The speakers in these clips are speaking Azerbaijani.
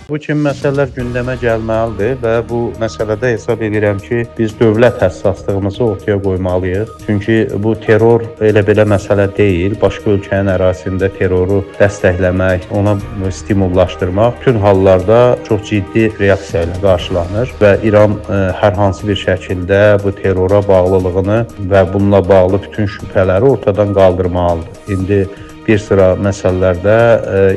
Bu kimi məsələlər gündəmə gəlməlidir və bu məsələdə hesab edirəm ki, biz dövlət həssaslığımızı ortaya qoymalıyıq. Çünki bu terror elə belə məsələ deyil. Başqa ölkənin ərazisində terroru dəstəkləmək, ona stimullaşdırmaq bütün hallarda çox ciddi reaksiya ilə qarşılanır və İran hər hansı bir şəkildə bu terrora bağlılığını və bununla bağlı bütün şübhələri ortadan qaldırmalıdır. İndi bir sıra məsələlərdə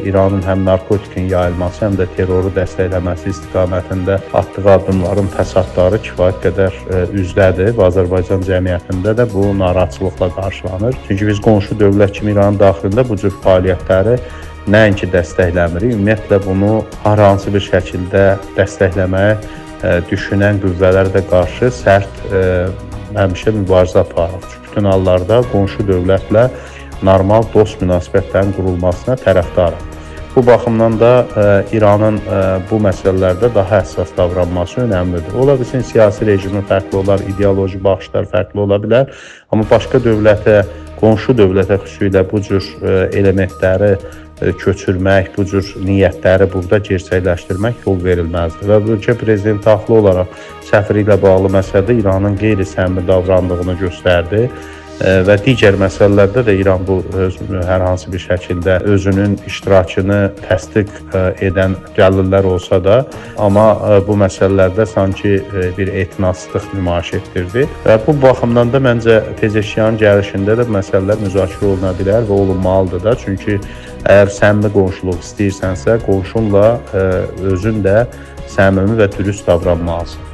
İranın həm narkotikin yayılması, həm də terroru dəstəkləməsi istiqamətində atdığı addımların fəsadları kifayət qədər üzdədir və Azərbaycan cəmiyyətində də bu narahatçılıqla qarşılanır. Çünki biz qonşu dövlət kimi İranın daxilində bu cür fəaliyyətləri nəinki dəstəkləmirik, ümumiyyətlə bunu hər hansı bir şəkildə dəstəkləməyə düşünən qüvvələrə də qarşı sərt həmişə mübarizə aparırıq. Çünki bütün hallarda qonşu dövlətlə normal dost münasibətlərin qurulmasına tərəfdarım. Bu baxımdan da İranın bu məsələlərdə daha həssas davranması önəmlidir. Ola bilsin siyasi rejimi fərqli olar, ideoloji baxışlar fərqli ola bilər, amma başqa dövlətə, qonşu dövlətə xüsusilə bu cür elementləri köçürmək, bu cür niyyətləri burada gerçəkləşdirmək yol verilməzdir. Və ölkə prezidenti haqlı olaraq səfiri ilə bağlı məsələdə İranın qeyri-səmimi davrandığını göstərdi. Və digər məsələlərdə də İran bu hər hansı bir şəkildə özünün iştirakını təsdiq edən dəlillər olsa da, amma bu məsələlərdə sanki bir etinasızlıq nümayiş etdirdi. Və bu baxımdan da məncə Pezeşkiyanın gəlişində də məsələlər müzakirə oluna bilər və olunmalıdır da. Çünki əgər səmimi qonşuluq istəyirsənsə, qonşunla özün də səmimi və dürüst davranmalısan.